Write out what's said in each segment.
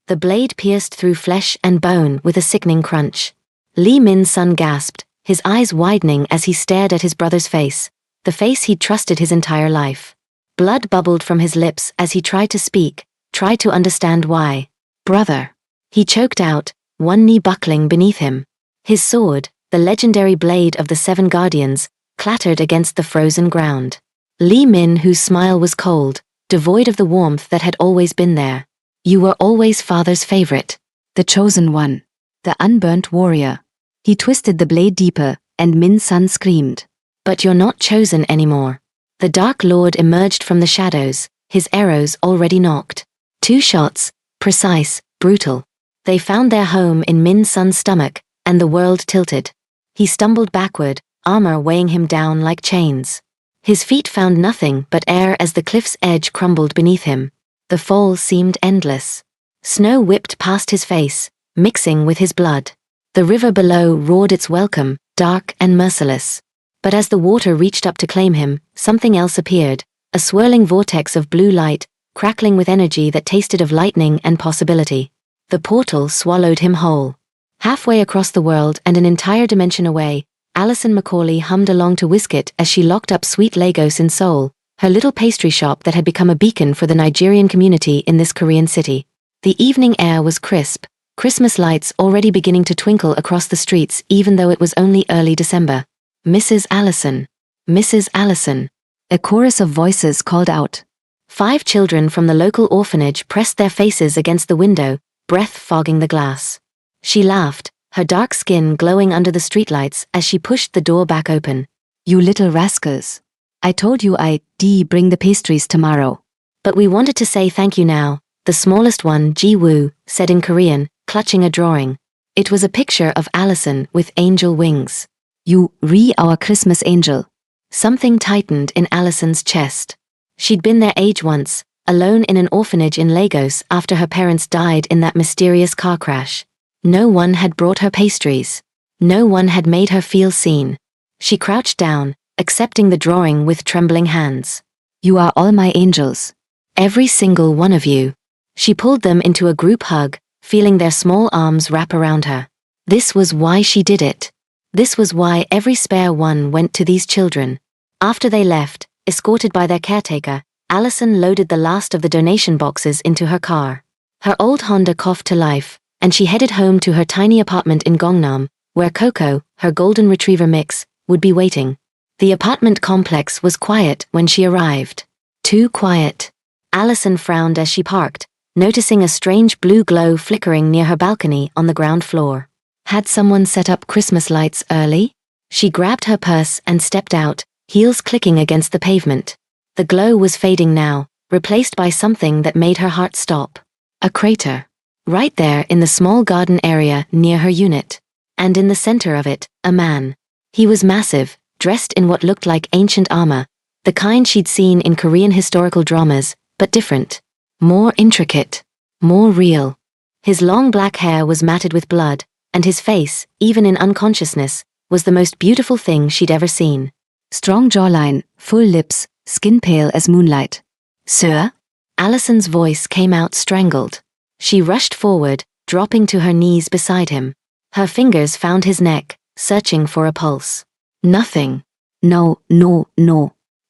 The blade pierced through flesh and bone with a sickening crunch. Lee Min's son gasped, his eyes widening as he stared at his brother's face, the face he'd trusted his entire life. Blood bubbled from his lips as he tried to speak, tried to understand why. "Brother," he choked out, one knee buckling beneath him. His sword, the legendary blade of the Seven Guardians, clattered against the frozen ground. Lee Min, whose smile was cold, devoid of the warmth that had always been there. "You were always father's favorite. The chosen one. The unburnt warrior." He twisted the blade deeper, and Min's son screamed. "But you're not chosen anymore." The Dark Lord emerged from the shadows, his arrows already nocked. 2 shots, precise, brutal. They found their home in Min's son's stomach, and the world tilted. He stumbled backward, armor weighing him down like chains. His feet found nothing but air as the cliff's edge crumbled beneath him. The fall seemed endless. Snow whipped past his face, mixing with his blood. The river below roared its welcome, dark and merciless. But as the water reached up to claim him, something else appeared, a swirling vortex of blue light, crackling with energy that tasted of lightning and possibility. The portal swallowed him whole. Halfway across the world and an entire dimension away, Alison Macaulay hummed along to Whisket as she locked up Sweet Lagos in Seoul, her little pastry shop that had become a beacon for the Nigerian community in this Korean city. The evening air was crisp, Christmas lights already beginning to twinkle across the streets even though it was only early December. "Mrs. Allison. Mrs. Allison." A chorus of voices called out. 5 children from the local orphanage pressed their faces against the window, breath fogging the glass. She laughed, her dark skin glowing under the streetlights as she pushed the door back open. "You little rascals. I told you I'd bring the pastries tomorrow. But we wanted to say thank you now," the smallest one, Ji-woo, said in Korean, clutching a drawing. It was a picture of Allison with angel wings. "You our Christmas angel." Something tightened in Allison's chest. She'd been their age once, alone in an orphanage in Lagos after her parents died in that mysterious car crash. No one had brought her pastries. No one had made her feel seen. She crouched down, accepting the drawing with trembling hands. "You are all my angels. Every single one of you." She pulled them into a group hug, feeling their small arms wrap around her. This was why she did it. This was why every spare one went to these children. After they left, escorted by their caretaker, Allison loaded the last of the donation boxes into her car. Her old Honda coughed to life, and she headed home to her tiny apartment in Gangnam, where Coco, her golden retriever mix, would be waiting. The apartment complex was quiet when she arrived. Too quiet. Allison frowned as she parked, noticing a strange blue glow flickering near her balcony on the ground floor. Had someone set up Christmas lights early? She grabbed her purse and stepped out, heels clicking against the pavement. The glow was fading now, replaced by something that made her heart stop. A crater. Right there in the small garden area near her unit. And in the center of it, a man. He was massive, dressed in what looked like ancient armor, the kind she'd seen in Korean historical dramas, but different. More intricate. More real. His long black hair was matted with blood, and his face, even in unconsciousness, was the most beautiful thing she'd ever seen. Strong jawline, full lips, skin pale as moonlight. "Sir?" Allison's voice came out strangled. She rushed forward, dropping to her knees beside him. Her fingers found his neck, searching for a pulse. Nothing. No.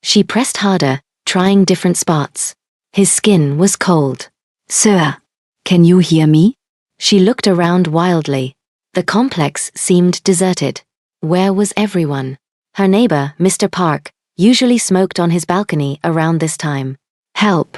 She pressed harder, trying different spots. His skin was cold. "Sir, can you hear me?" She looked around wildly. The complex seemed deserted. Where was everyone? Her neighbor, Mr. Park, usually smoked on his balcony around this time. "Help!"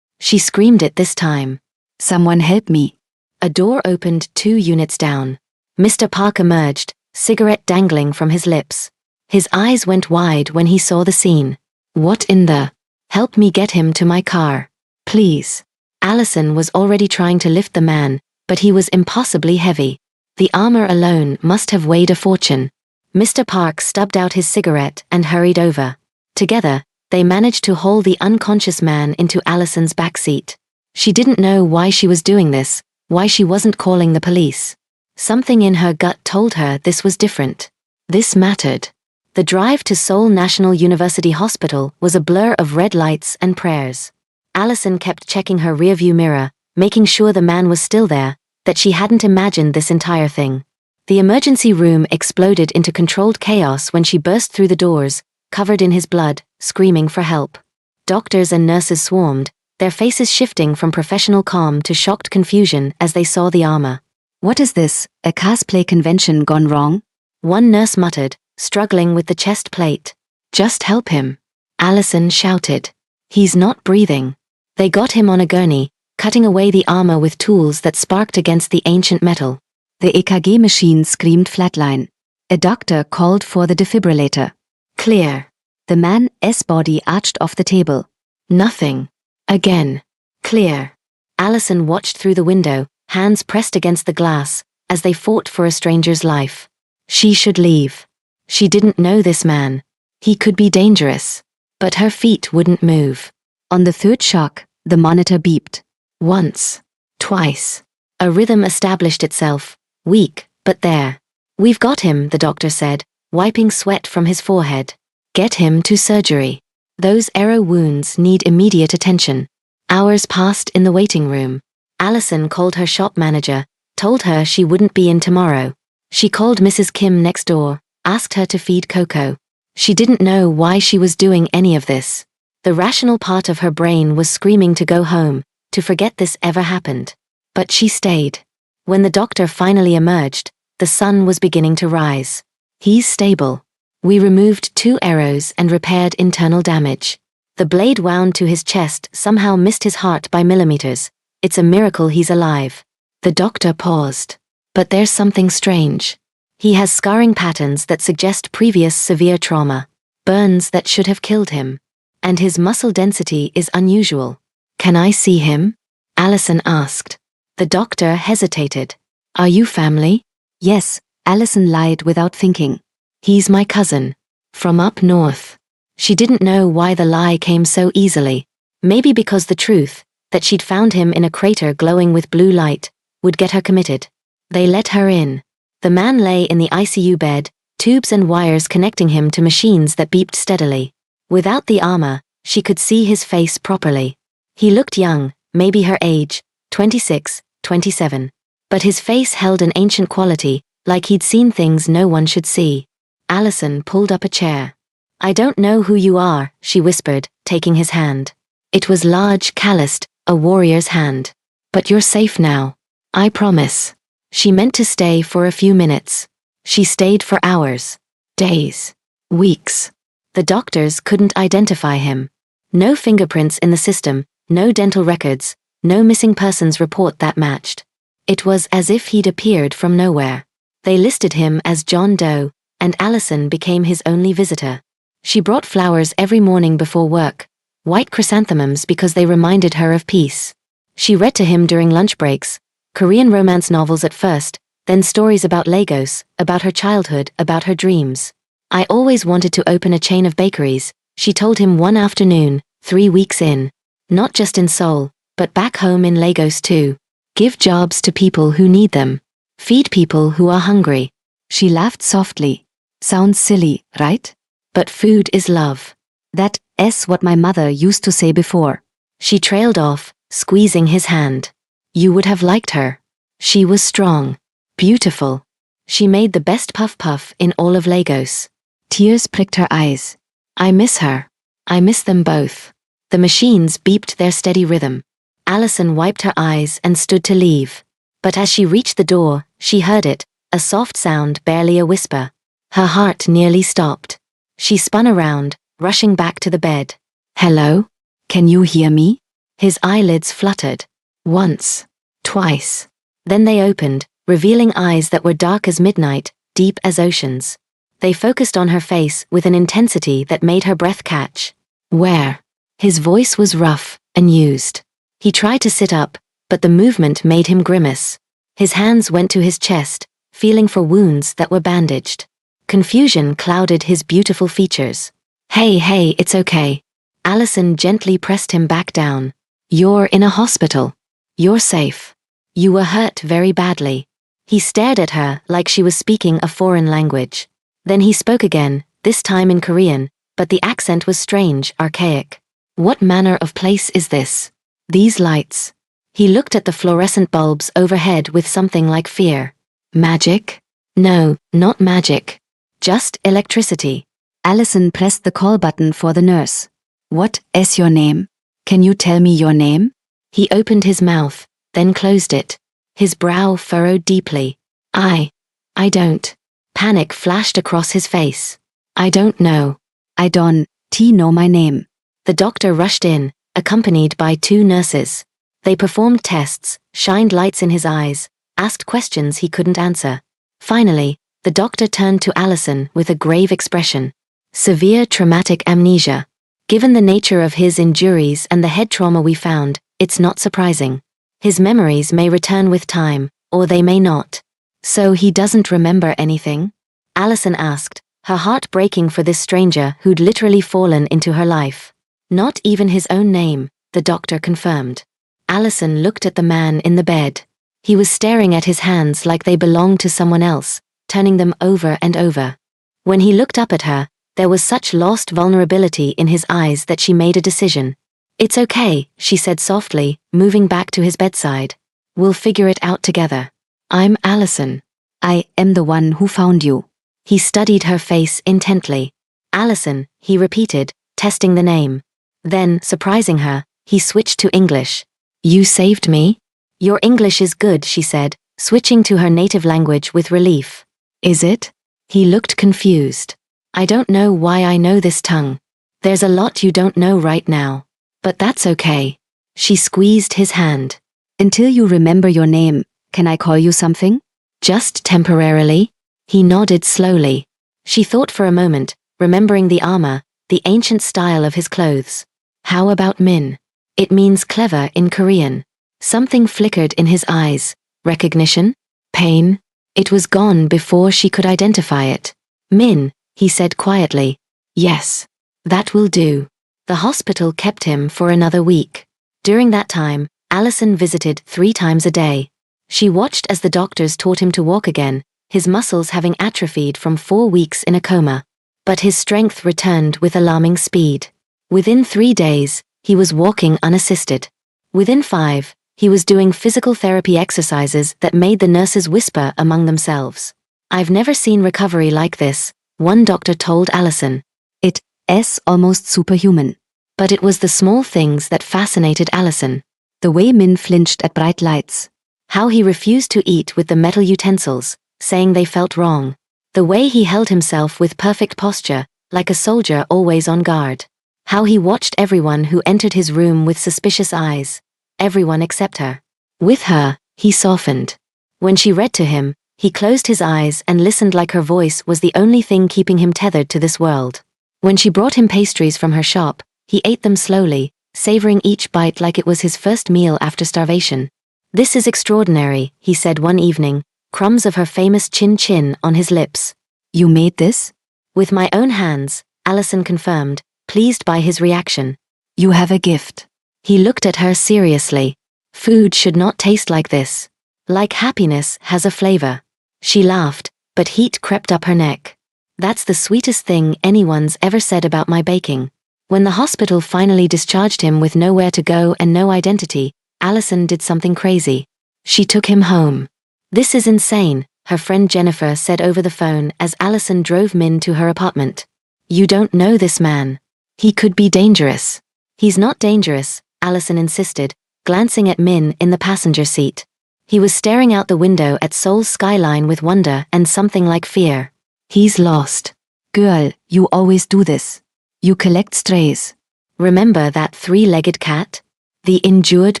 She screamed it this time. "Someone help me." A door opened 2 units down. Mr. Park emerged, cigarette dangling from his lips. His eyes went wide when he saw the scene. "What in the—" "Help me get him to my car. Please." Allison was already trying to lift the man, but he was impossibly heavy. The armor alone must have weighed a fortune. Mr. Park stubbed out his cigarette and hurried over. Together, they managed to haul the unconscious man into Allison's backseat. She didn't know why she was doing this, why she wasn't calling the police. Something in her gut told her this was different. This mattered. The drive to Seoul National University Hospital was a blur of red lights and prayers. Allison kept checking her rearview mirror, making sure the man was still there, that she hadn't imagined this entire thing. The emergency room exploded into controlled chaos when she burst through the doors, covered in his blood, screaming for help. Doctors and nurses swarmed, their faces shifting from professional calm to shocked confusion as they saw the armor. "What is this, a cosplay convention gone wrong?" One nurse muttered, struggling with the chest plate. "Just help him," Allison shouted. "He's not breathing." They got him on a gurney, cutting away the armor with tools that sparked against the ancient metal. The EKG machine screamed flatline. A doctor called for the defibrillator. Clear. The man's body arched off the table. Nothing. Again. Clear. Allison watched through the window, hands pressed against the glass, as they fought for a stranger's life. She should leave. She didn't know this man. He could be dangerous. But her feet wouldn't move. On the third shock, the monitor beeped. Once. Twice. A rhythm established itself, weak, but there. "We've got him," the doctor said, wiping sweat from his forehead. "Get him to surgery. Those arrow wounds need immediate attention." Hours passed in the waiting room. Allison called her shop manager, told her she wouldn't be in tomorrow. She called Mrs. Kim next door, asked her to feed Coco. She didn't know why she was doing any of this. The rational part of her brain was screaming to go home, to forget this ever happened. But she stayed. When the doctor finally emerged, the sun was beginning to rise. "He's stable. We removed 2 arrows and repaired internal damage." The blade wound to his chest somehow missed his heart by millimeters. "It's a miracle he's alive." The doctor paused. "But there's something strange. He has scarring patterns that suggest previous severe trauma, burns that should have killed him. And his muscle density is unusual." "Can I see him?" Allison asked. The doctor hesitated. "Are you family?" "Yes," Allison lied without thinking. "He's my cousin. From up north." She didn't know why the lie came so easily. Maybe because the truth, that she'd found him in a crater glowing with blue light, would get her committed. They let her in. The man lay in the ICU bed, tubes and wires connecting him to machines that beeped steadily. Without the armor, she could see his face properly. He looked young, maybe her age, 26, 27. But his face held an ancient quality, like he'd seen things no one should see. Allison pulled up a chair. "I don't know who you are," she whispered, taking his hand. It was large, calloused, a warrior's hand. "But you're safe now. I promise." She meant to stay for a few minutes. She stayed for hours. Days. Weeks. The doctors couldn't identify him. No fingerprints in the system, no dental records, no missing persons report that matched. It was as if he'd appeared from nowhere. They listed him as John Doe, and Allison became his only visitor. She brought flowers every morning before work, white chrysanthemums because they reminded her of peace. She read to him during lunch breaks, Korean romance novels at first, then stories about Lagos, about her childhood, about her dreams. "I always wanted to open a chain of bakeries," she told him one afternoon, 3 weeks in. "Not just in Seoul, but back home in Lagos too. Give jobs to people who need them. Feed people who are hungry." She laughed softly. "Sounds silly, right? But food is love." That's what my mother used to say before." She trailed off, squeezing his hand. "You would have liked her. She was strong. Beautiful. She made the best puff-puff in all of Lagos." Tears pricked her eyes. "I miss her. I miss them both." The machines beeped their steady rhythm. Allison wiped her eyes and stood to leave. But as she reached the door, she heard it, a soft sound, barely a whisper. Her heart nearly stopped. She spun around, rushing back to the bed. "Hello? "Can you hear me?" His eyelids fluttered. Once. Twice. Then they opened, revealing eyes that were dark as midnight, deep as oceans. They focused on her face with an intensity that made her breath catch. "Where?" His voice was rough, unused. He tried to sit up, but the movement made him grimace. His hands went to his chest, feeling for wounds that were bandaged. Confusion clouded his beautiful features. Hey, it's okay." Allison gently pressed him back down. "You're in a hospital. You're safe. You were hurt very badly." He stared at her like she was speaking a foreign language. Then he spoke again, this time in Korean, but the accent was strange, archaic. "What manner of place is this? These lights." He looked at the fluorescent bulbs overhead with something like fear. Magic? No, not magic. Just electricity. Allison pressed the call button for the nurse. What is your name? Can you tell me your name? He opened his mouth, then closed it. His brow furrowed deeply. I don't. Panic flashed across his face. I don't know. I don't know my name. The doctor rushed in, accompanied by 2 nurses. They performed tests, shined lights in his eyes, asked questions he couldn't answer. Finally, the doctor turned to Allison with a grave expression. Severe traumatic amnesia. Given the nature of his injuries and the head trauma we found, it's not surprising. His memories may return with time, or they may not. So he doesn't remember anything? Allison asked, her heart breaking for this stranger who'd literally fallen into her life. Not even his own name, the doctor confirmed. Allison looked at the man in the bed. He was staring at his hands like they belonged to someone else, turning them over and over. When he looked up at her, there was such lost vulnerability in his eyes that she made a decision. It's okay, she said softly, moving back to his bedside. We'll figure it out together. I'm Allison. I am the one who found you. He studied her face intently. Allison, he repeated, testing the name. Then, surprising her, he switched to English. You saved me? Your English is good, she said, switching to her native language with relief. Is it? He looked confused. I don't know why I know this tongue. There's a lot you don't know right now. But that's okay. She squeezed his hand. Until you remember your name, can I call you something? Just temporarily? He nodded slowly. She thought for a moment, remembering the armor, the ancient style of his clothes. How about Min? It means clever in Korean. Something flickered in his eyes. Recognition? Pain? It was gone before she could identify it. Min, he said quietly. Yes. That will do. The hospital kept him for another week. During that time, Allison visited 3 times a day. She watched as the doctors taught him to walk again, his muscles having atrophied from 4 weeks in a coma. But his strength returned with alarming speed. Within 3 days, he was walking unassisted. Within 5, he was doing physical therapy exercises that made the nurses whisper among themselves. I've never seen recovery like this, one doctor told Allison. It is almost superhuman. But it was the small things that fascinated Allison. The way Min flinched at bright lights. How he refused to eat with the metal utensils, saying they felt wrong. The way he held himself with perfect posture, like a soldier always on guard. How he watched everyone who entered his room with suspicious eyes. Everyone except her. With her, he softened. When she read to him, he closed his eyes and listened like her voice was the only thing keeping him tethered to this world. When she brought him pastries from her shop, he ate them slowly, savoring each bite like it was his first meal after starvation. This is extraordinary, he said one evening, crumbs of her famous chin-chin on his lips. You made this? With my own hands, Allison confirmed, pleased by his reaction. You have a gift. He looked at her seriously. Food should not taste like this. Like happiness has a flavor. She laughed, but heat crept up her neck. That's the sweetest thing anyone's ever said about my baking. When the hospital finally discharged him with nowhere to go and no identity, Allison did something crazy. She took him home. This is insane, her friend Jennifer said over the phone as Allison drove Min to her apartment. You don't know this man. He could be dangerous. He's not dangerous, Allison insisted, glancing at Min in the passenger seat. He was staring out the window at Seoul's skyline with wonder and something like fear. He's lost. Girl, you always do this. You collect strays. Remember that 3-legged cat? The injured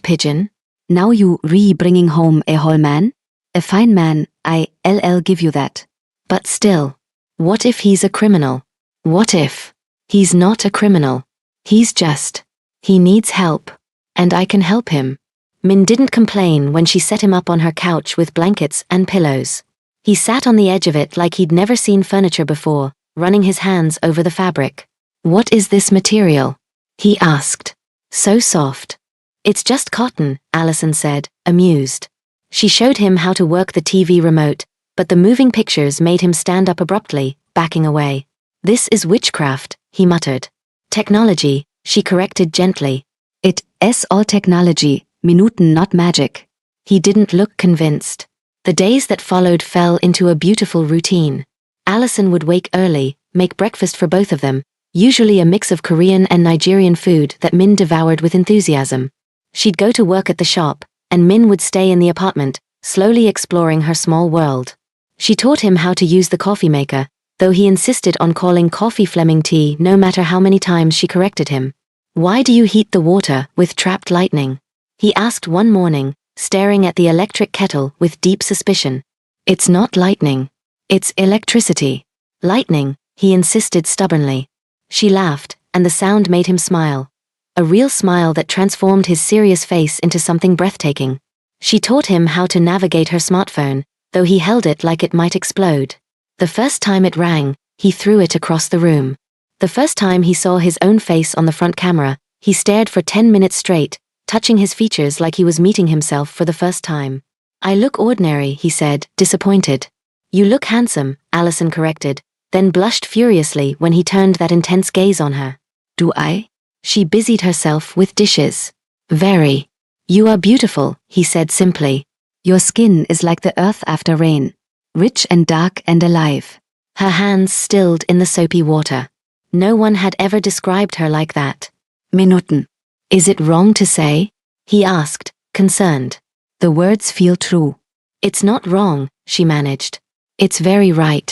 pigeon? Now you bringing home a whole man? A fine man, I'll give you that. But still, what if he's a criminal? What if? He's not a criminal. He needs help. And I can help him. Min didn't complain when she set him up on her couch with blankets and pillows. He sat on the edge of it like he'd never seen furniture before, running his hands over the fabric. What is this material? He asked. So soft. It's just cotton, Allison said, amused. She showed him how to work the TV remote, but the moving pictures made him stand up abruptly, backing away. This is witchcraft, he muttered. Technology, she corrected gently. It is all technology, Minuten, not magic. He didn't look convinced. The days that followed fell into a beautiful routine. Allison would wake early, make breakfast for both of them, usually a mix of Korean and Nigerian food that Min devoured with enthusiasm. She'd go to work at the shop, and Min would stay in the apartment, slowly exploring her small world. She taught him how to use the coffee maker, though he insisted on calling coffee Fleming tea no matter how many times she corrected him. "Why do you heat the water with trapped lightning?" he asked one morning, staring at the electric kettle with deep suspicion. "It's not lightning. It's electricity." "Lightning," he insisted stubbornly. She laughed, and the sound made him smile. A real smile that transformed his serious face into something breathtaking. She taught him how to navigate her smartphone, though he held it like it might explode. The first time it rang, he threw it across the room. The first time he saw his own face on the front camera, he stared for 10 minutes straight, touching his features like he was meeting himself for the first time. "I look ordinary," he said, disappointed. "You look handsome," Allison corrected, then blushed furiously when he turned that intense gaze on her. Do I? She busied herself with dishes. "Very. You are beautiful," he said simply. Your skin is like the earth after rain. Rich and dark and alive. Her hands stilled in the soapy water. No one had ever described her like that. Minuten. "Is it wrong to say?" he asked, concerned. The words feel true. "It's not wrong," she managed. "It's very right."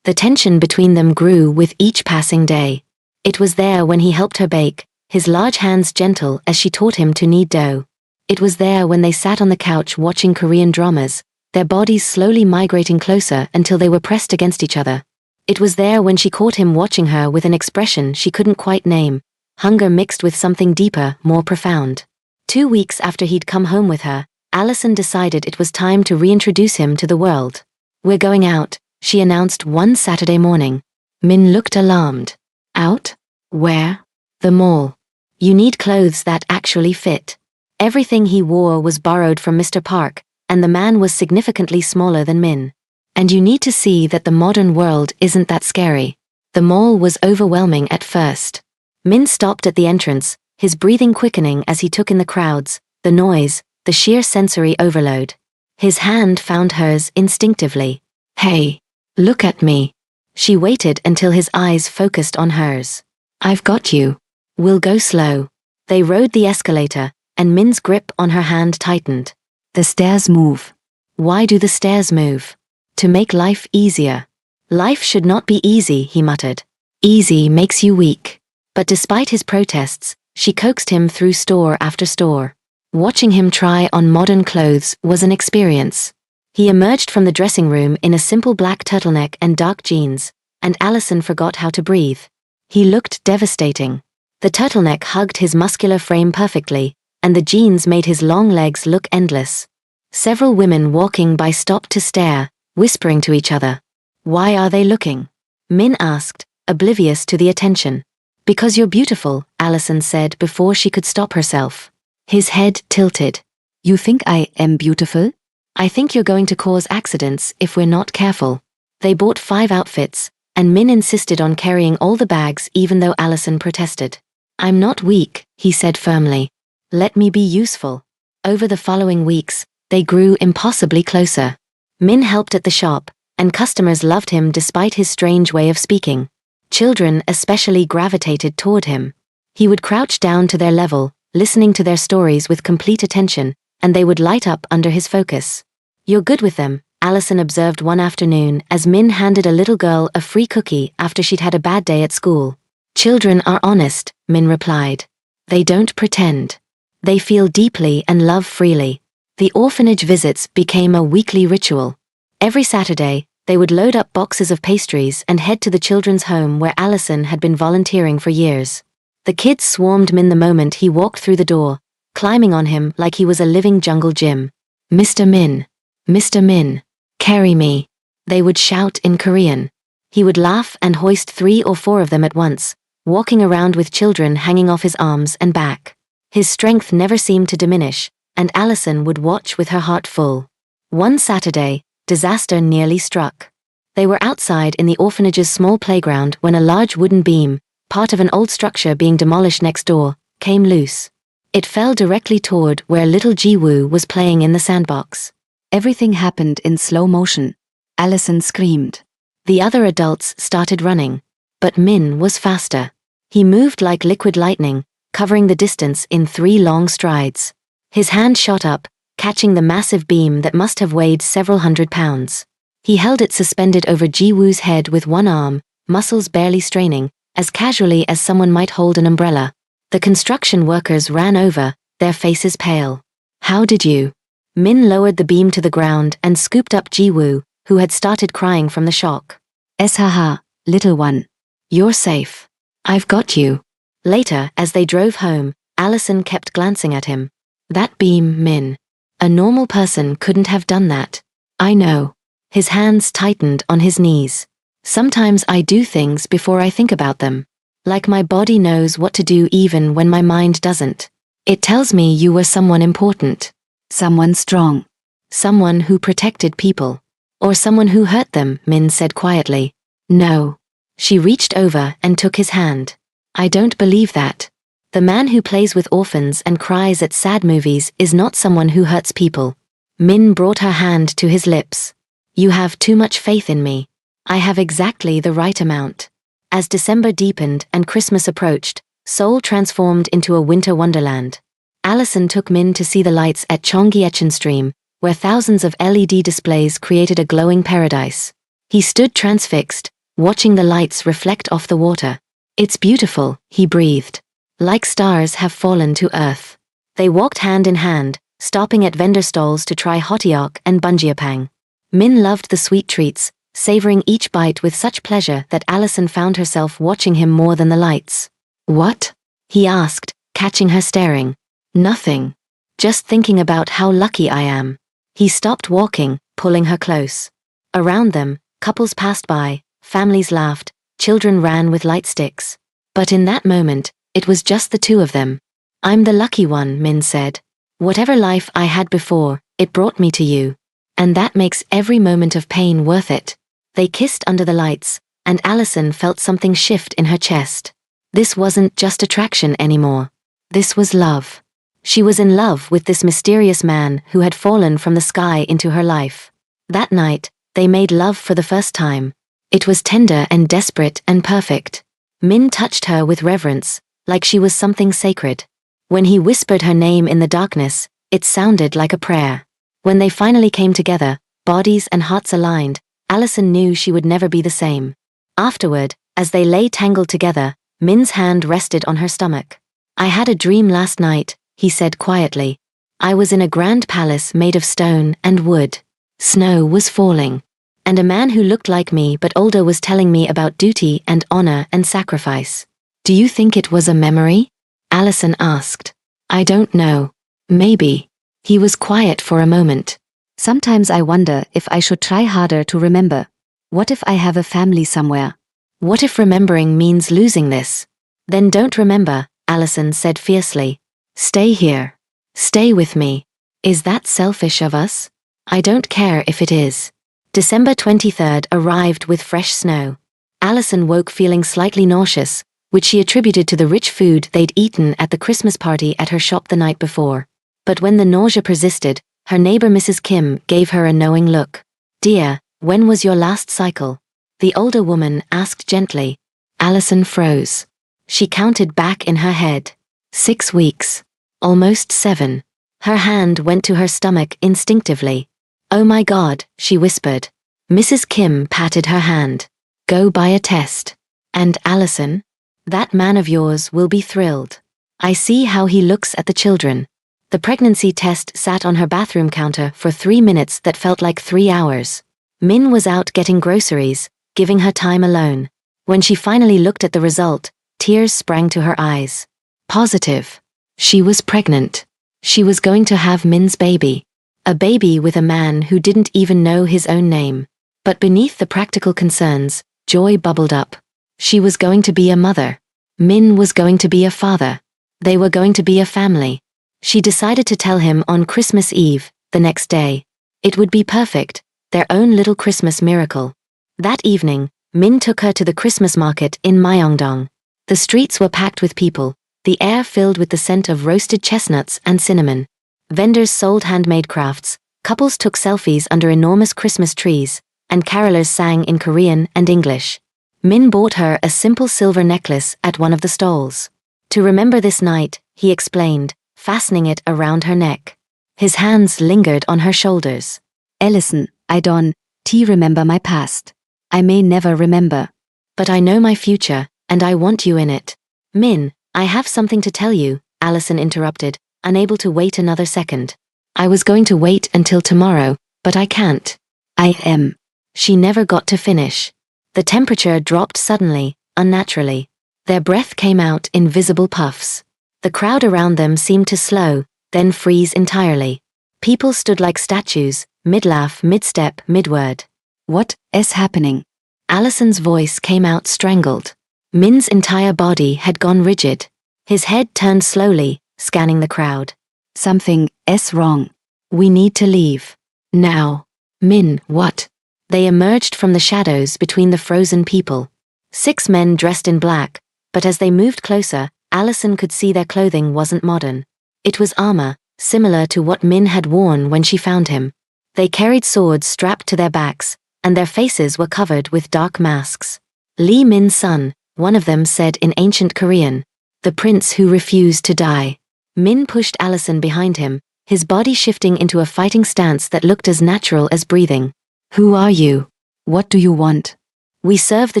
The tension between them grew with each passing day. It was there when he helped her bake, his large hands gentle as she taught him to knead dough. It was there when they sat on the couch watching Korean dramas, their bodies slowly migrating closer until they were pressed against each other. It was there when she caught him watching her with an expression she couldn't quite name, hunger mixed with something deeper, more profound. 2 weeks after he'd come home with her, Allison decided it was time to reintroduce him to the world. "We're going out," she announced one Saturday morning. Min looked alarmed. "Out? Where?" "The mall. You need clothes that actually fit." Everything he wore was borrowed from Mr. Park, and the man was significantly smaller than Min. "And you need to see that the modern world isn't that scary." The mall was overwhelming at first. Min stopped at the entrance, his breathing quickening as he took in the crowds, the noise, the sheer sensory overload. His hand found hers instinctively. "Hey, look at me." She waited until his eyes focused on hers. "I've got you. We'll go slow." They rode the escalator, and Min's grip on her hand tightened. The stairs move. "Why do the stairs move?" "To make life easier." "Life should not be easy," he muttered. "Easy makes you weak." But despite his protests, she coaxed him through store after store. Watching him try on modern clothes was an experience. He emerged from the dressing room in a simple black turtleneck and dark jeans, and Allison forgot how to breathe. He looked devastating. The turtleneck hugged his muscular frame perfectly, and the jeans made his long legs look endless. Several women walking by stopped to stare, whispering to each other. "Why are they looking?" Min asked, oblivious to the attention. "Because you're beautiful," Allison said before she could stop herself. His head tilted. You think I am beautiful? "I think you're going to cause accidents if we're not careful." They bought 5 outfits, and Min insisted on carrying all the bags even though Allison protested. "I'm not weak," he said firmly. "Let me be useful." Over the following weeks, they grew impossibly closer. Min helped at the shop, and customers loved him despite his strange way of speaking. Children especially gravitated toward him. He would crouch down to their level, listening to their stories with complete attention, and they would light up under his focus. "You're good with them," Allison observed one afternoon as Min handed a little girl a free cookie after she'd had a bad day at school. "Children are honest," Min replied. "They don't pretend. They feel deeply and love freely." The orphanage visits became a weekly ritual. Every Saturday, they would load up boxes of pastries and head to the children's home where Allison had been volunteering for years. The kids swarmed Min the moment he walked through the door, climbing on him like he was a living jungle gym. "Mr. Min. Mr. Min. Carry me," they would shout in Korean. He would laugh and hoist 3 or 4 of them at once, walking around with children hanging off his arms and back. His strength never seemed to diminish, and Allison would watch with her heart full. One Saturday, disaster nearly struck. They were outside in the orphanage's small playground when a large wooden beam, part of an old structure being demolished next door, came loose. It fell directly toward where little Ji-woo was playing in the sandbox. Everything happened in slow motion. Allison screamed. The other adults started running. But Min was faster. He moved like liquid lightning, covering the distance in 3 long strides. His hand shot up, catching the massive beam that must have weighed several hundred pounds. He held it suspended over Ji-woo's head with one arm, muscles barely straining, as casually as someone might hold an umbrella. The construction workers ran over, their faces pale. How did you? Min lowered the beam to the ground and scooped up Ji-woo, who had started crying from the shock. Haha, little one. You're safe. I've got you. Later, as they drove home, Allison kept glancing at him. That beam, Min. A normal person couldn't have done that. I know. His hands tightened on his knees. Sometimes I do things before I think about them. Like my body knows what to do even when my mind doesn't. It tells me you were someone important. Someone strong. Someone who protected people. Or someone who hurt them, Min said quietly. No. She reached over and took his hand. I don't believe that. The man who plays with orphans and cries at sad movies is not someone who hurts people. Min brought her hand to his lips. You have too much faith in me. I have exactly the right amount. As December deepened and Christmas approached, Seoul transformed into a winter wonderland. Allison took Min to see the lights at Cheonggyecheon Stream, where thousands of LED displays created a glowing paradise. He stood transfixed, watching the lights reflect off the water. It's beautiful, he breathed. Like stars have fallen to earth. They walked hand in hand, stopping at vendor stalls to try hotteok and bungeopang. Min loved the sweet treats, savoring each bite with such pleasure that Allison found herself watching him more than the lights. What? He asked, catching her staring. Nothing. Just thinking about how lucky I am. He stopped walking, pulling her close. Around them, couples passed by, families laughed, children ran with light sticks. But in that moment, it was just the two of them. I'm the lucky one, Min said. Whatever life I had before, it brought me to you. And that makes every moment of pain worth it. They kissed under the lights, and Allison felt something shift in her chest. This wasn't just attraction anymore. This was love. She was in love with this mysterious man who had fallen from the sky into her life. That night, they made love for the first time. It was tender and desperate and perfect. Min touched her with reverence, like she was something sacred. When he whispered her name in the darkness, it sounded like a prayer. When they finally came together, bodies and hearts aligned, Allison knew she would never be the same. Afterward, as they lay tangled together, Min's hand rested on her stomach. I had a dream last night, he said quietly. I was in a grand palace made of stone and wood. Snow was falling. And a man who looked like me but older was telling me about duty and honor and sacrifice. Do you think it was a memory? Allison asked. I don't know. Maybe. He was quiet for a moment. Sometimes I wonder if I should try harder to remember. What if I have a family somewhere? What if remembering means losing this? Then don't remember, Allison said fiercely. Stay here. Stay with me. Is that selfish of us? I don't care if it is. December 23rd arrived with fresh snow. Allison woke feeling slightly nauseous, which she attributed to the rich food they'd eaten at the Christmas party at her shop the night before. But when the nausea persisted, her neighbor Mrs. Kim gave her a knowing look. Dear, when was your last cycle? The older woman asked gently. Allison froze. She counted back in her head. 6 weeks. Almost 7. Her hand went to her stomach instinctively. Oh my God, she whispered. Mrs. Kim patted her hand. Go buy a test. And Allison? That man of yours will be thrilled. I see how he looks at the children. The pregnancy test sat on her bathroom counter for 3 minutes that felt like 3 hours. Min was out getting groceries, giving her time alone. When she finally looked at the result, tears sprang to her eyes. Positive. She was pregnant. She was going to have Min's baby. A baby with a man who didn't even know his own name. But beneath the practical concerns, joy bubbled up. She was going to be a mother. Min was going to be a father. They were going to be a family. She decided to tell him on Christmas Eve, the next day. It would be perfect, their own little Christmas miracle. That evening, Min took her to the Christmas market in Myeongdong. The streets were packed with people, the air filled with the scent of roasted chestnuts and cinnamon. Vendors sold handmade crafts, couples took selfies under enormous Christmas trees, and carolers sang in Korean and English. Min bought her a simple silver necklace at one of the stalls. To remember this night, he explained, fastening it around her neck. His hands lingered on her shoulders. Allison, I don't remember my past. I may never remember. But I know my future, and I want you in it. Min, I have something to tell you, Allison interrupted, unable to wait another second. I was going to wait until tomorrow, but I can't. I am. She never got to finish. The temperature dropped suddenly, unnaturally. Their breath came out in visible puffs. The crowd around them seemed to slow, then freeze entirely. People stood like statues, mid-laugh, mid-step, mid-word. What is happening? Allison's voice came out strangled. Min's entire body had gone rigid. His head turned slowly, scanning the crowd. Something is wrong. We need to leave. Now. Min, what? They emerged from the shadows between the frozen people. 6 men dressed in black, but as they moved closer, Allison could see their clothing wasn't modern. It was armor, similar to what Min had worn when she found him. They carried swords strapped to their backs, and their faces were covered with dark masks. Lee Min's son, one of them said in ancient Korean. The prince who refused to die. Min pushed Allison behind him, his body shifting into a fighting stance that looked as natural as breathing. Who are you? What do you want? We serve the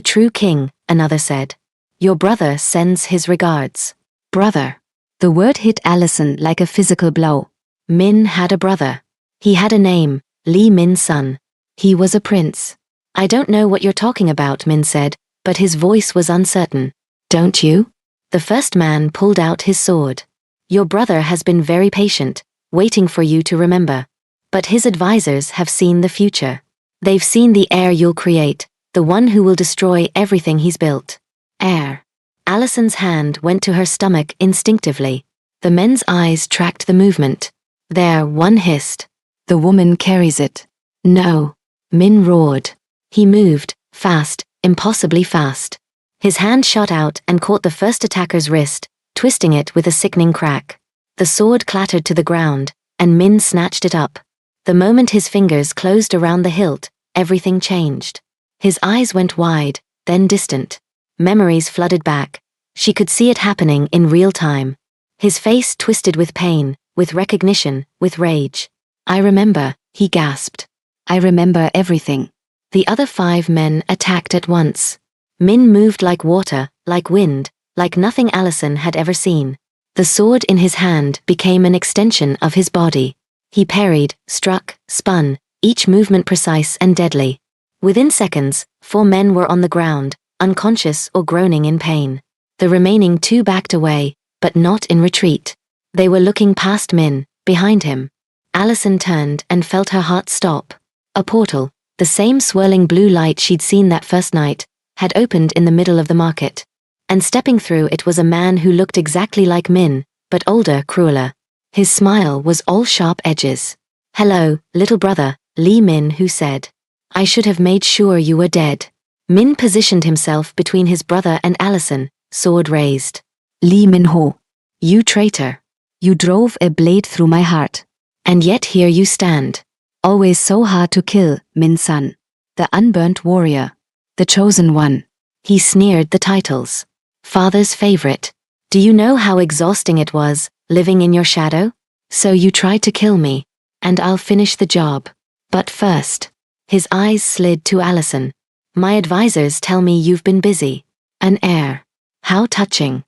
true king, another said. Your brother sends his regards. Brother. The word hit Allison like a physical blow. Min had a brother. He had a name, Lee Min's son. He was a prince. I don't know what you're talking about, Min said, but his voice was uncertain. Don't you? The first man pulled out his sword. Your brother has been very patient, waiting for you to remember. But his advisors have seen the future. They've seen the heir you'll create, the one who will destroy everything he's built. Heir. Allison's hand went to her stomach instinctively. The men's eyes tracked the movement. There, one hissed. The woman carries it. No. Min roared. He moved, fast, impossibly fast. His hand shot out and caught the first attacker's wrist, twisting it with a sickening crack. The sword clattered to the ground, and Min snatched it up. The moment his fingers closed around the hilt, everything changed. His eyes went wide, then distant. Memories flooded back. She could see it happening in real time. His face twisted with pain, with recognition, with rage. I remember, he gasped. I remember everything. The other 5 men attacked at once. Min moved like water, like wind, like nothing Allison had ever seen. The sword in his hand became an extension of his body. He parried, struck, spun, each movement precise and deadly. Within seconds, 4 men were on the ground, unconscious or groaning in pain. The remaining 2 backed away, but not in retreat. They were looking past Min, behind him. Allison turned and felt her heart stop. A portal, the same swirling blue light she'd seen that first night, had opened in the middle of the market. And stepping through it was a man who looked exactly like Min, but older, crueler. His smile was all sharp edges. Hello, little brother, Lee Min, who said. I should have made sure you were dead. Min positioned himself between his brother and Allison, sword raised. Lee Min Ho. You traitor. You drove a blade through my heart. And yet here you stand. Always so hard to kill, Min's son. The unburnt warrior. The chosen one. He sneered the titles. Father's favorite. Do you know how exhausting it was, living in your shadow? So you tried to kill me. And I'll finish the job. But first. His eyes slid to Allison. My advisors tell me you've been busy. An heir. How touching.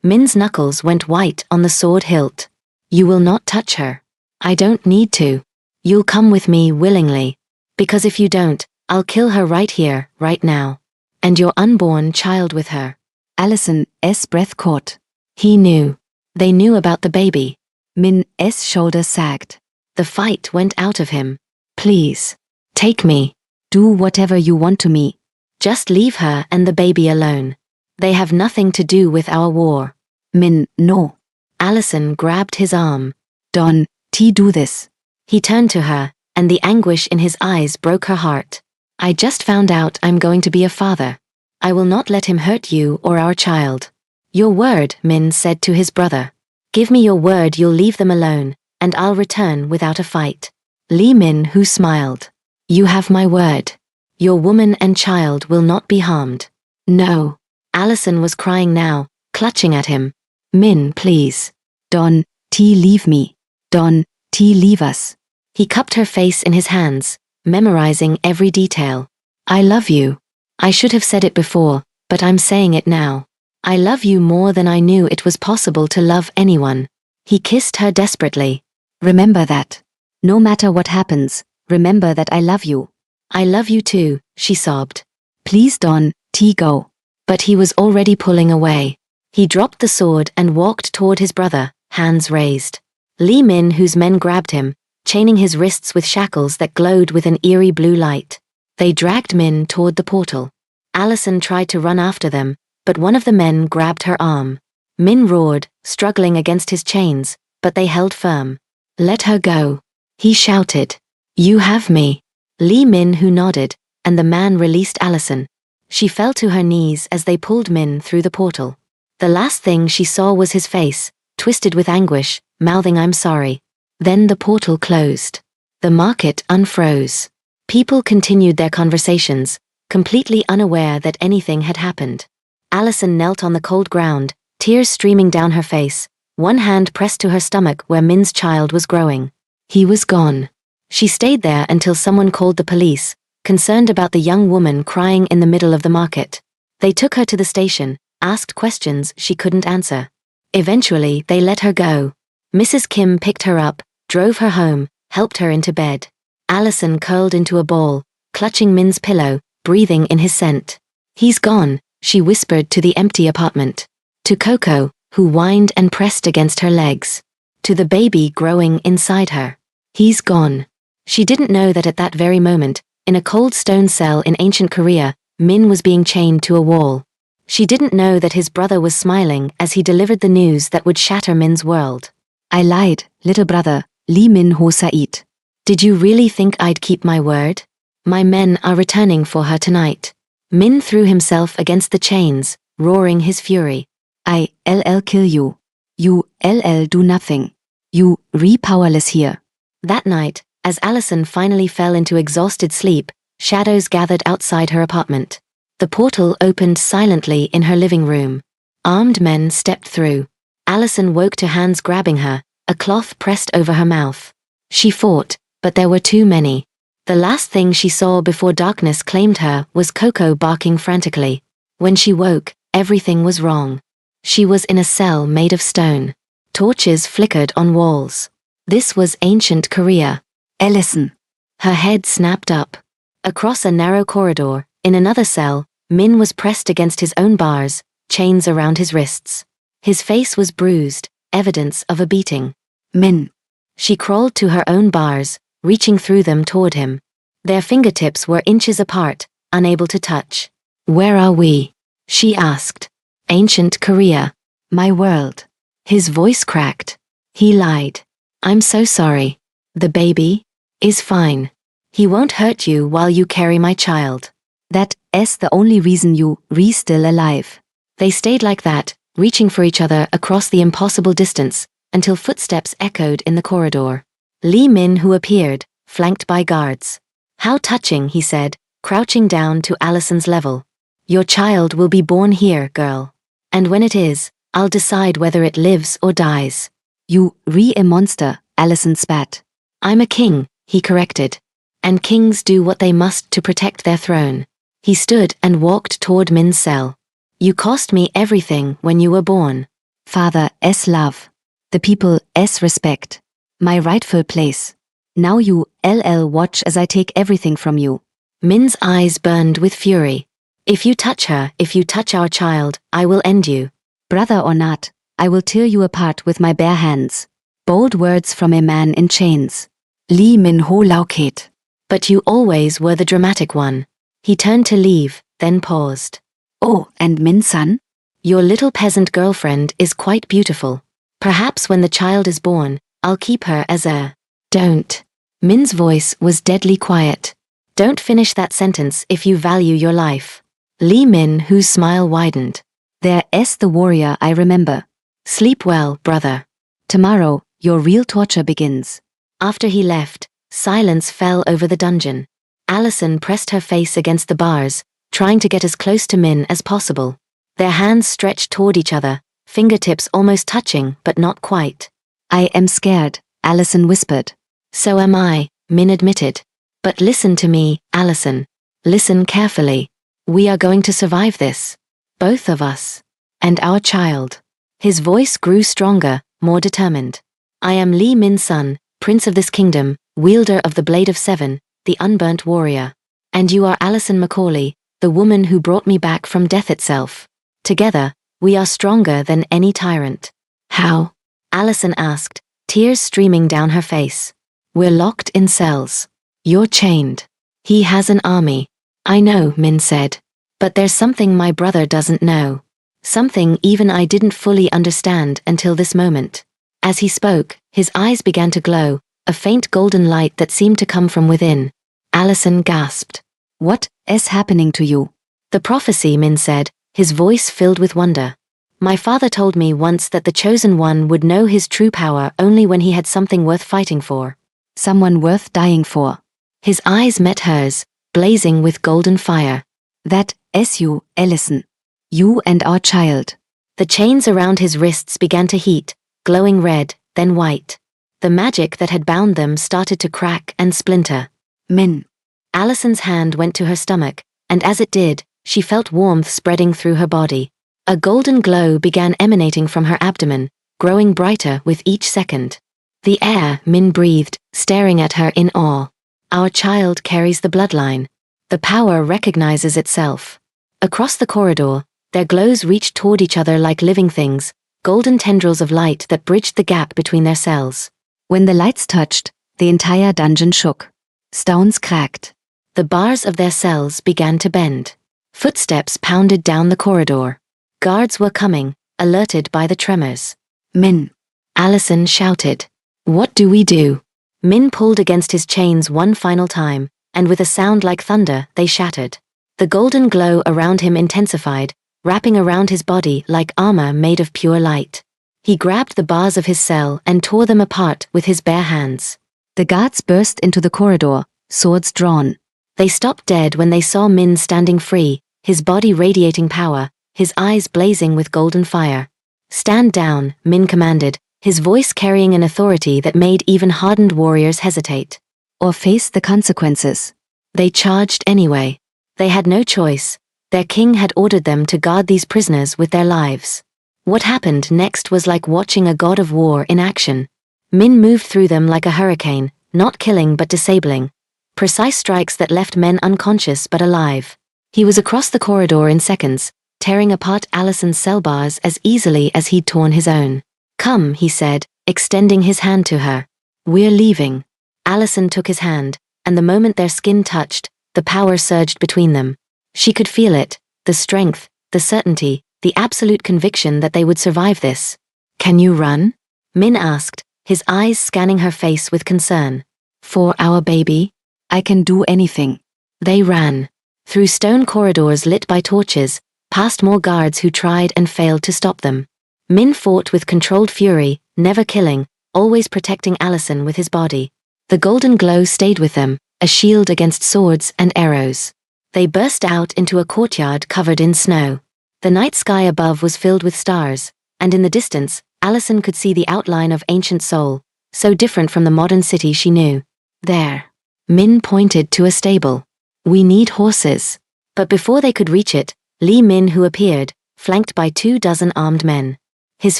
Min's knuckles went white on the sword hilt. You will not touch her. I don't need to. You'll come with me willingly. Because if you don't, I'll kill her right here, right now. And your unborn child with her. Allison's breath caught. He knew. They knew about the baby. Min's shoulders sagged. The fight went out of him. Please. Take me. Do whatever you want to me. Just leave her and the baby alone. They have nothing to do with our war. Min, no. Allison grabbed his arm. Don't do this. He turned to her, and the anguish in his eyes broke her heart. I just found out I'm going to be a father. I will not let him hurt you or our child. Your word, Min said to his brother. Give me your word you'll leave them alone, and I'll return without a fight. Lee Min-hoo smiled. You have my word. Your woman and child will not be harmed. No. Allison was crying now, clutching at him. Min, please. Don, T leave me. Don, T leave us. He cupped her face in his hands, memorizing every detail. I love you. I should have said it before, but I'm saying it now. I love you more than I knew it was possible to love anyone. He kissed her desperately. Remember that. No matter what happens, remember that I love you. I love you too, she sobbed. Please Don, T go. But he was already pulling away. He dropped the sword and walked toward his brother, hands raised. Lee Min, whose men grabbed him, chaining his wrists with shackles that glowed with an eerie blue light. They dragged Min toward the portal. Allison tried to run after them, but one of the men grabbed her arm. Min roared, struggling against his chains, but they held firm. Let her go. He shouted. You have me. Lee Min, who nodded, and the man released Allison. She fell to her knees as they pulled Min through the portal. The last thing she saw was his face, twisted with anguish, mouthing I'm sorry. Then the portal closed. The market unfroze. People continued their conversations, completely unaware that anything had happened. Allison knelt on the cold ground, tears streaming down her face, one hand pressed to her stomach where Min's child was growing. He was gone. She stayed there until someone called the police, concerned about the young woman crying in the middle of the market. They took her to the station, asked questions she couldn't answer. Eventually, they let her go. Mrs. Kim picked her up, drove her home, helped her into bed. Allison curled into a ball, clutching Min's pillow, breathing in his scent. He's gone, she whispered to the empty apartment. To Coco, who whined and pressed against her legs. To the baby growing inside her. He's gone. She didn't know that at that very moment, in a cold stone cell in ancient Korea, Min was being chained to a wall. She didn't know that his brother was smiling as he delivered the news that would shatter Min's world. I lied, little brother, Lee Min-ho Said. Did you really think I'd keep my word? My men are returning for her tonight. Min threw himself against the chains, roaring his fury. I'll kill you. You'll do nothing. You powerless here. That night, as Allison finally fell into exhausted sleep, shadows gathered outside her apartment. The portal opened silently in her living room. Armed men stepped through. Allison woke to hands grabbing her, a cloth pressed over her mouth. She fought, but there were too many. The last thing she saw before darkness claimed her was Coco barking frantically. When she woke, everything was wrong. She was in a cell made of stone. Torches flickered on walls. This was ancient Korea. Allison. Her head snapped up. Across a narrow corridor, in another cell, Min was pressed against his own bars, chains around his wrists. His face was bruised, evidence of a beating. Min. She crawled to her own bars, reaching through them toward him. Their fingertips were inches apart, unable to touch. Where are we? She asked. Ancient Korea. My world. His voice cracked. He lied. I'm so sorry. The baby is fine. He won't hurt you while you carry my child. That's the only reason you still alive. They stayed like that, reaching for each other across the impossible distance, until footsteps echoed in the corridor. Lee Min, who appeared, flanked by guards. How touching, he said, crouching down to Allison's level. Your child will be born here, girl. And when it is, I'll decide whether it lives or dies. You a monster, Allison spat. I'm a king, he corrected. And kings do what they must to protect their throne. He stood and walked toward Min's cell. You cost me everything when you were born. Father love. The people respect. My rightful place. Now you watch as I take everything from you. Min's eyes burned with fury. If you touch her, if you touch our child, I will end you. Brother or not, I will tear you apart with my bare hands. Bold words from a man in chains. Lee Min-ho Lauket. But you always were the dramatic one. He turned to leave, then paused. Oh, and Min's son? Your little peasant girlfriend is quite beautiful. Perhaps when the child is born, I'll keep her as a... Don't. Min's voice was deadly quiet. Don't finish that sentence if you value your life. Lee Min, whose smile widened. There is the warrior I remember. Sleep well, brother. Tomorrow, your real torture begins. After he left, silence fell over the dungeon. Allison pressed her face against the bars, trying to get as close to Min as possible. Their hands stretched toward each other, fingertips almost touching but not quite. I am scared, Allison whispered. So am I, Min admitted. But listen to me, Allison. Listen carefully. We are going to survive this. Both of us. And our child. His voice grew stronger, more determined. I am Li Min's son, prince of this kingdom, wielder of the Blade of Seven, the unburnt warrior. And you are Allison Macaulay, the woman who brought me back from death itself. Together, we are stronger than any tyrant. How? Allison asked, tears streaming down her face. We're locked in cells. You're chained. He has an army. I know, Min said. But there's something my brother doesn't know. Something even I didn't fully understand until this moment. As he spoke, his eyes began to glow, a faint golden light that seemed to come from within. Allison gasped. What is happening to you? The prophecy, Min said, his voice filled with wonder. My father told me once that the chosen one would know his true power only when he had something worth fighting for. Someone worth dying for. His eyes met hers, blazing with golden fire. That is you, Allison. You and our child. The chains around his wrists began to heat, glowing red, then white. The magic that had bound them started to crack and splinter. Min. Allison's hand went to her stomach, and as it did, she felt warmth spreading through her body. A golden glow began emanating from her abdomen, growing brighter with each second. The air, Min breathed, staring at her in awe. Our child carries the bloodline. The power recognizes itself. Across the corridor, their glows reached toward each other like living things, golden tendrils of light that bridged the gap between their cells. When the lights touched, the entire dungeon shook. Stones cracked. The bars of their cells began to bend. Footsteps pounded down the corridor. Guards were coming, alerted by the tremors. Min. Allison shouted. What do we do? Min pulled against his chains one final time, and with a sound like thunder, they shattered. The golden glow around him intensified, wrapping around his body like armor made of pure light. He grabbed the bars of his cell and tore them apart with his bare hands. The guards burst into the corridor, swords drawn. They stopped dead when they saw Min standing free, his body radiating power, his eyes blazing with golden fire. Stand down, Min commanded, his voice carrying an authority that made even hardened warriors hesitate. Or face the consequences. They charged anyway. They had no choice. Their king had ordered them to guard these prisoners with their lives. What happened next was like watching a god of war in action. Min moved through them like a hurricane, not killing but disabling. Precise strikes that left men unconscious but alive. He was across the corridor in seconds, tearing apart Allison's cell bars as easily as he'd torn his own. Come, he said, extending his hand to her. We're leaving. Allison took his hand, and the moment their skin touched, the power surged between them. She could feel it, the strength, the certainty, the absolute conviction that they would survive this. Can you run? Min asked, his eyes scanning her face with concern. For our baby? I can do anything. They ran. Through stone corridors lit by torches, past more guards who tried and failed to stop them. Min fought with controlled fury, never killing, always protecting Allison with his body. The golden glow stayed with them, a shield against swords and arrows. They burst out into a courtyard covered in snow. The night sky above was filled with stars, and in the distance, Allison could see the outline of ancient Seoul, so different from the modern city she knew. There. Min pointed to a stable. We need horses. But before they could reach it, Li Min who appeared, flanked by 24 armed men. His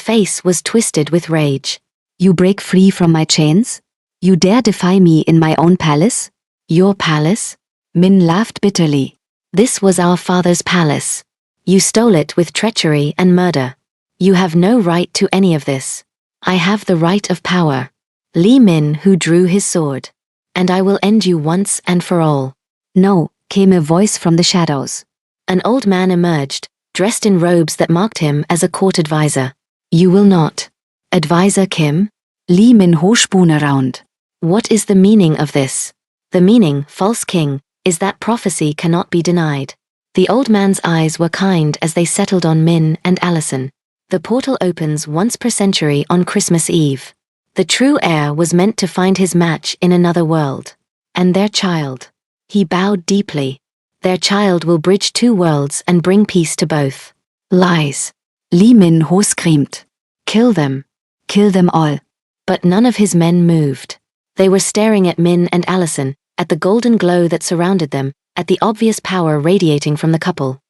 face was twisted with rage. You break free from my chains? You dare defy me in my own palace? Your palace? Min laughed bitterly. This was our father's palace. You stole it with treachery and murder. You have no right to any of this. I have the right of power. Li Min who drew his sword. And I will end you once and for all. No, came a voice from the shadows. An old man emerged, dressed in robes that marked him as a court advisor. You will not. Advisor Kim? Li Min Ho spun around. What is the meaning of this? The meaning, false king, is that prophecy cannot be denied. The old man's eyes were kind as they settled on Min and Allison. The portal opens once per century on Christmas Eve. The true heir was meant to find his match in another world. And their child. He bowed deeply. Their child will bridge two worlds and bring peace to both. Lies. Lee Min-ho screamed. Kill them. Kill them all. But none of his men moved. They were staring at Min and Allison, at the golden glow that surrounded them, at the obvious power radiating from the couple.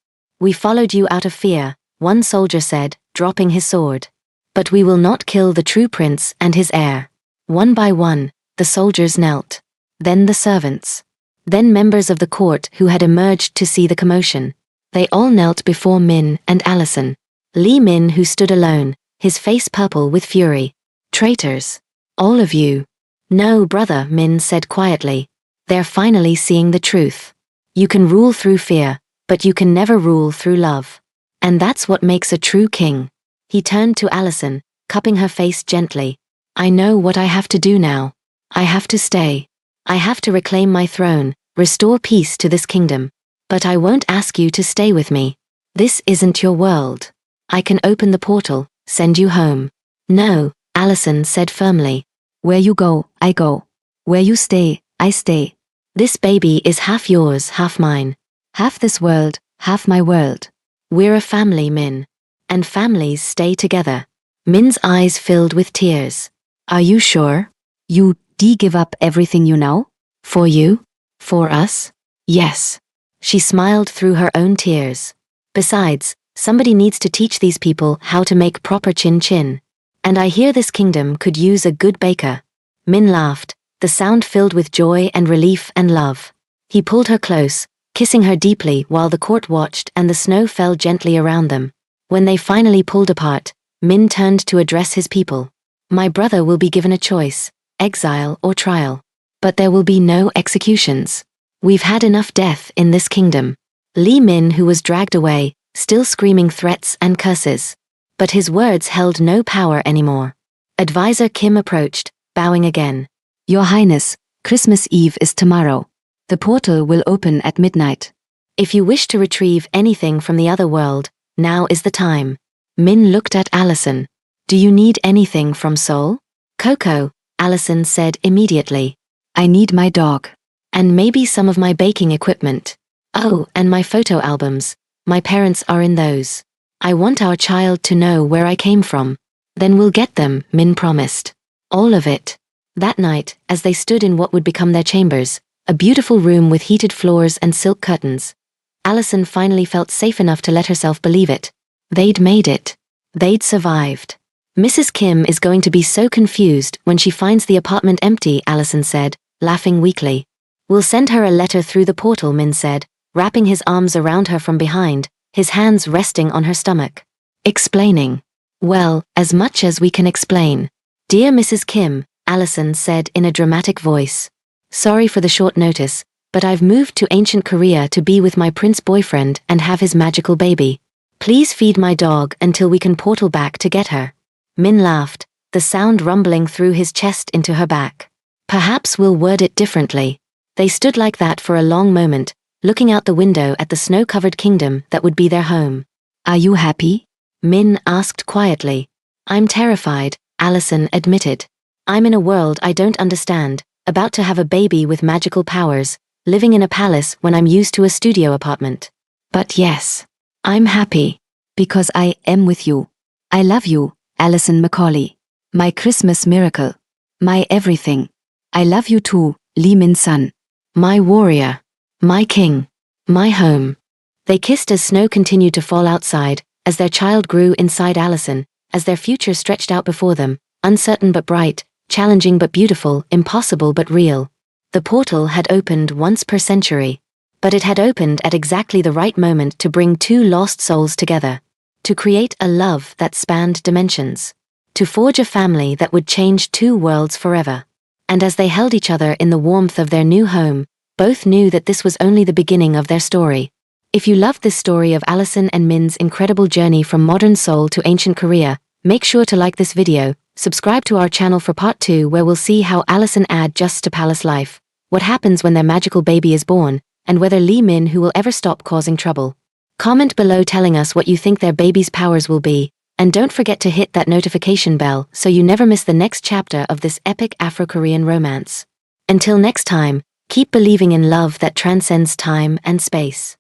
We followed you out of fear, one soldier said, dropping his sword. But we will not kill the true prince and his heir. One by one, the soldiers knelt. Then the servants. Then members of the court who had emerged to see the commotion. They all knelt before Min and Allison. Lee Min, who stood alone, his face purple with fury. Traitors. All of you. No, brother, Min said quietly. They're finally seeing the truth. You can rule through fear, but you can never rule through love. And that's what makes a true king. He turned to Allison, cupping her face gently. I know what I have to do now. I have to stay. I have to reclaim my throne, restore peace to this kingdom. But I won't ask you to stay with me. This isn't your world. I can open the portal, send you home. No, Allison said firmly. Where you go, I go. Where you stay, I stay. This baby is half yours, half mine. Half this world, half my world. We're a family, Min. And families stay together. Min's eyes filled with tears. Are you sure? You give up everything you know? For you? For us? Yes. She smiled through her own tears. Besides, somebody needs to teach these people how to make proper chin-chin. And I hear this kingdom could use a good baker. Min laughed, the sound filled with joy and relief and love. He pulled her close, kissing her deeply while the court watched and the snow fell gently around them. When they finally pulled apart, Min turned to address his people. My brother will be given a choice, exile or trial. But there will be no executions. We've had enough death in this kingdom. Lee Min, who was dragged away, still screaming threats and curses. But his words held no power anymore. Advisor Kim approached, bowing again. Your Highness, Christmas Eve is tomorrow. The portal will open at midnight. If you wish to retrieve anything from the other world, now is the time. Min looked at Allison. Do you need anything from Seoul? Coco, Allison said immediately. I need my dog. And maybe some of my baking equipment. Oh, and my photo albums. My parents are in those. I want our child to know where I came from. Then we'll get them, Min promised. All of it. That night, as they stood in what would become their chambers, a beautiful room with heated floors and silk curtains, Allison finally felt safe enough to let herself believe it. They'd made it. They'd survived. Mrs. Kim is going to be so confused when she finds the apartment empty, Allison said, laughing weakly. We'll send her a letter through the portal, Min said, wrapping his arms around her from behind, his hands resting on her stomach. Explaining. Well, as much as we can explain. Dear Mrs. Kim, Allison said in a dramatic voice. Sorry for the short notice, but I've moved to ancient Korea to be with my prince boyfriend and have his magical baby. Please feed my dog until we can portal back to get her. Min laughed, the sound rumbling through his chest into her back. Perhaps we'll word it differently. They stood like that for a long moment, looking out the window at the snow-covered kingdom that would be their home. Are you happy? Min asked quietly. I'm terrified, Allison admitted. I'm in a world I don't understand, about to have a baby with magical powers, living in a palace when I'm used to a studio apartment. But yes, I'm happy. Because I am with you. I love you, Allison Macaulay. My Christmas miracle. My everything. I love you too, Lee Min-sun. My warrior. My king. My home. They kissed as snow continued to fall outside, as their child grew inside Allison, as their future stretched out before them, uncertain but bright, challenging but beautiful, impossible but real. The portal had opened once per century. But it had opened at exactly the right moment to bring two lost souls together. To create a love that spanned dimensions. To forge a family that would change two worlds forever. And as they held each other in the warmth of their new home, both knew that this was only the beginning of their story. If you loved this story of Allison and Min's incredible journey from modern Seoul to ancient Korea, make sure to like this video, subscribe to our channel for part 2 where we'll see how Allison adjusts to palace life, what happens when their magical baby is born, and whether Lee Min will ever stop causing trouble. Comment below telling us what you think their baby's powers will be, and don't forget to hit that notification bell so you never miss the next chapter of this epic Afro-Korean romance. Until next time, keep believing in love that transcends time and space.